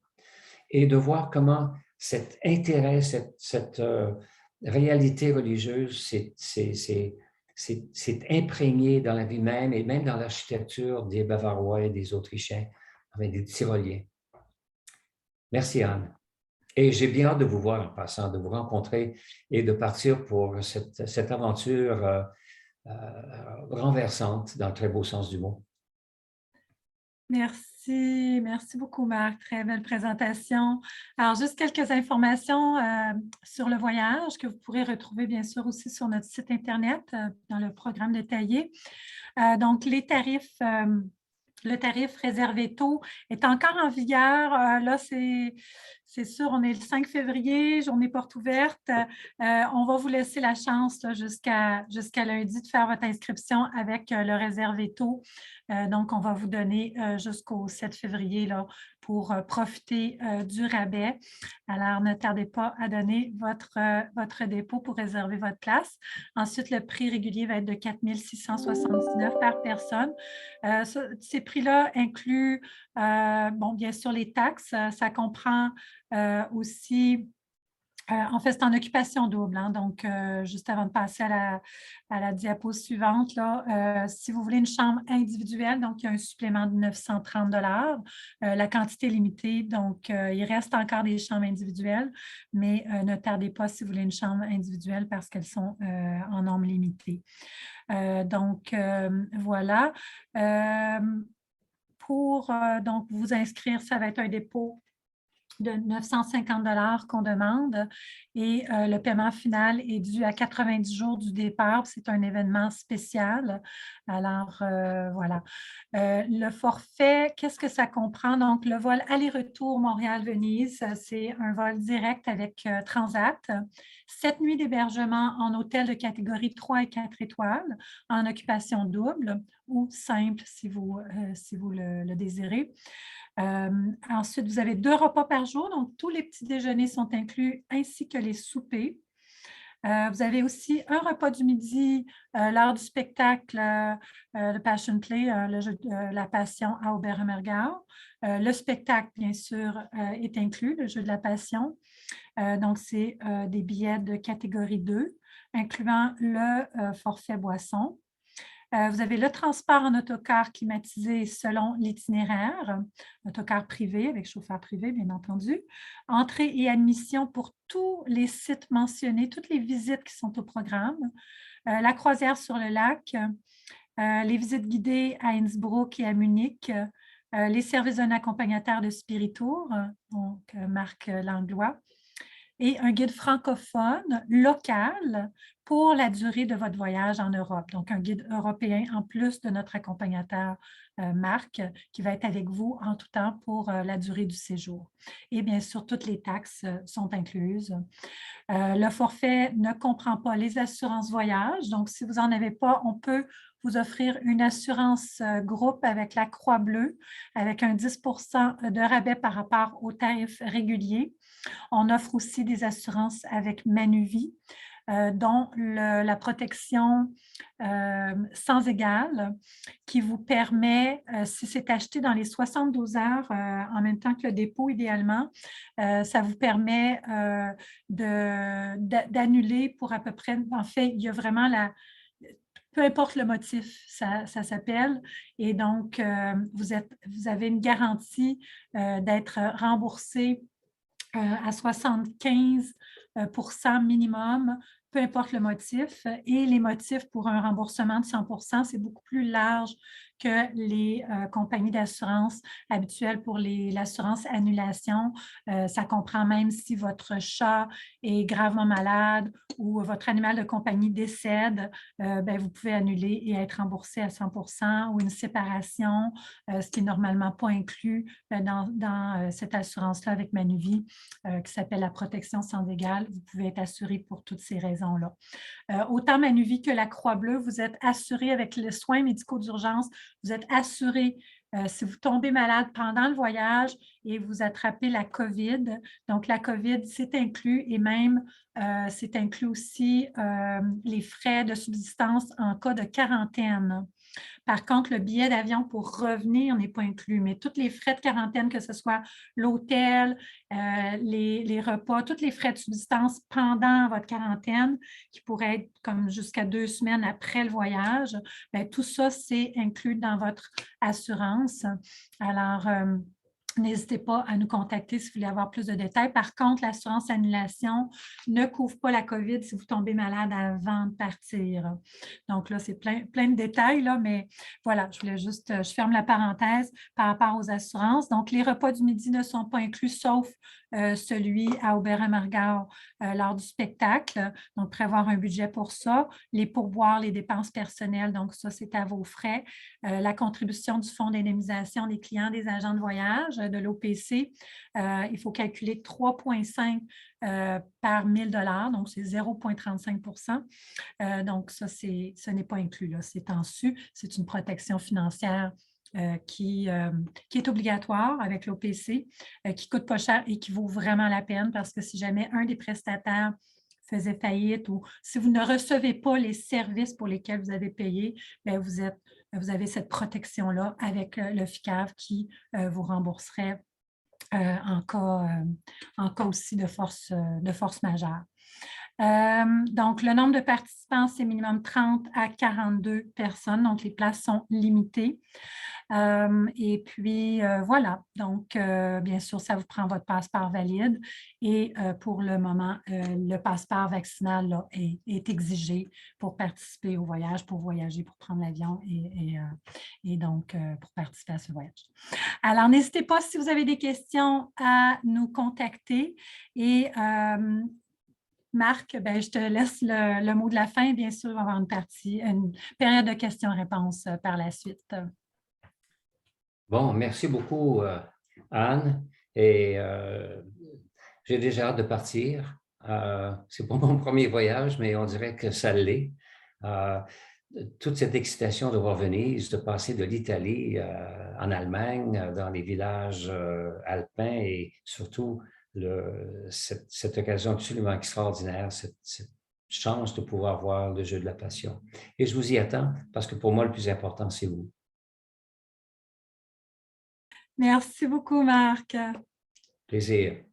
et de voir comment cet intérêt, cette réalité religieuse s'est imprégné dans la vie même et même dans l'architecture des Bavarois et des Autrichiens, avec des Tyroliens. Merci Anne. Et j'ai bien hâte de vous voir en passant, de vous rencontrer et de partir pour cette aventure renversante dans le très beau sens du mot. Merci, merci beaucoup Marc, très belle présentation. Alors, juste quelques informations sur le voyage que vous pourrez retrouver bien sûr aussi sur notre site Internet dans le programme détaillé. Donc, les tarifs, le tarif réservé tôt est encore en vigueur. Là, c'est sûr, on est le 5 février, journée porte ouverte. On va vous laisser la chance jusqu'à lundi de faire votre inscription avec le réservé tôt. Donc, on va vous donner jusqu'au 7 février là, pour profiter du rabais. Alors, ne tardez pas à donner votre dépôt pour réserver votre place. Ensuite, le prix régulier va être de 4 679 par personne. Ces prix-là incluent, bon, bien sûr, les taxes. Ça comprend aussi en fait, c'est en occupation double. Hein, donc, juste avant de passer à la diapo suivante, là, si vous voulez une chambre individuelle, donc il y a un supplément de 930 $. La quantité est limitée, donc il reste encore des chambres individuelles, mais ne tardez pas si vous voulez une chambre individuelle parce qu'elles sont en nombre limité. Donc, voilà. Pour donc, vous inscrire, ça va être un dépôt de 950 $ qu'on demande et le paiement final est dû à 90 jours du départ. C'est un événement spécial. Alors, voilà. Le forfait, qu'est-ce que ça comprend? Donc, le vol aller-retour Montréal-Venise, c'est un vol direct avec Transat. 7 nuits d'hébergement en hôtel de catégorie 3 et 4 étoiles, en occupation double ou simple si vous le désirez. Ensuite, vous avez 2 repas par jour, donc tous les petits déjeuners sont inclus ainsi que les soupers. Vous avez aussi un repas du midi, l'heure du spectacle, le Passion Play, le jeu de la Passion à Oberammergau. Le spectacle, bien sûr, est inclus, le jeu de la Passion. Donc, c'est des billets de catégorie 2, incluant le forfait boisson. Vous avez le transport en autocar climatisé selon l'itinéraire, autocar privé avec chauffeur privé, bien entendu. Entrée et admission pour tous les sites mentionnés, toutes les visites qui sont au programme. La croisière sur le lac, les visites guidées à Innsbruck et à Munich, les services d'un accompagnateur de Spiritour, donc Marc Langlois, et un guide francophone local pour la durée de votre voyage en Europe. Donc, un guide européen en plus de notre accompagnateur Marc, qui va être avec vous en tout temps pour la durée du séjour. Et bien sûr, toutes les taxes sont incluses. Le forfait ne comprend pas les assurances voyage. Donc, si vous n'en avez pas, on peut vous offrir une assurance groupe avec la Croix-Bleue, avec un 10 de rabais par rapport aux tarifs réguliers. On offre aussi des assurances avec Manuvie, dont la protection sans égale, qui vous permet, si c'est acheté dans les 72 heures, en même temps que le dépôt idéalement, ça vous permet d'annuler pour à peu près, en fait, il y a vraiment peu importe le motif, ça s'appelle. Et donc, vous avez une garantie d'être remboursé à 75 minimum, peu importe le motif. Et les motifs pour un remboursement de 100 c'est beaucoup plus large que les compagnies d'assurance habituelles pour l'assurance annulation. Ça comprend même si votre chat est gravement malade ou votre animal de compagnie décède, vous pouvez annuler et être remboursé à 100 ou une séparation, ce qui n'est normalement pas inclus dans cette assurance-là avec Manuvie, qui s'appelle la protection sans égale. Vous pouvez être assuré pour toutes ces raisons-là. Autant Manuvie que la Croix-Bleue, vous êtes assuré avec les soins médicaux d'urgence, vous êtes assuré si vous tombez malade pendant le voyage et vous attrapez la COVID. Donc, la COVID, c'est inclus et même c'est inclus aussi les frais de subsistance en cas de quarantaine. Par contre, le billet d'avion pour revenir n'est pas inclus, mais tous les frais de quarantaine, que ce soit l'hôtel, les repas, tous les frais de subsistance pendant votre quarantaine, qui pourraient être comme jusqu'à 2 semaines après le voyage, tout ça, c'est inclus dans votre assurance. Alors, n'hésitez pas à nous contacter si vous voulez avoir plus de détails. Par contre, l'assurance annulation ne couvre pas la COVID si vous tombez malade avant de partir. Donc là, c'est plein de détails, là, mais voilà, je ferme la parenthèse par rapport aux assurances. Donc, les repas du midi ne sont pas inclus, sauf celui à Aubert-Margard lors du spectacle. Donc, prévoir un budget pour ça. Les pourboires, les dépenses personnelles, donc ça, c'est à vos frais. La contribution du fonds d'indemnisation des clients des agents de voyage, de l'OPC, il faut calculer 3,5 par 1 000 $, donc c'est 0,35 donc ça, ce n'est pas inclus, là, c'est en su. C'est une protection financière qui est obligatoire avec l'OPC, qui ne coûte pas cher et qui vaut vraiment la peine parce que si jamais un des prestataires faisait faillite ou si vous ne recevez pas les services pour lesquels vous avez payé, vous avez cette protection-là avec le FICAV qui vous rembourserait en cas aussi de force majeure. Donc, le nombre de participants, c'est minimum 30 à 42 personnes, donc les places sont limitées. Et puis, voilà, donc bien sûr, ça vous prend votre passeport valide et pour le moment, le passeport vaccinal là, est exigé pour participer au voyage, pour voyager, pour prendre l'avion et donc pour participer à ce voyage. Alors, n'hésitez pas, si vous avez des questions, à nous contacter et Marc, je te laisse le mot de la fin. Bien sûr, il va y avoir une période de questions-réponses par la suite. Bon, merci beaucoup, Anne. Et j'ai déjà hâte de partir. C'est pas mon premier voyage, mais on dirait que ça l'est. Toute cette excitation de voir Venise, de passer de l'Italie en Allemagne, dans les villages alpins et surtout cette occasion absolument extraordinaire, cette chance de pouvoir voir le jeu de la passion. Et je vous y attends parce que pour moi, le plus important, c'est vous. Merci beaucoup, Marc. Plaisir.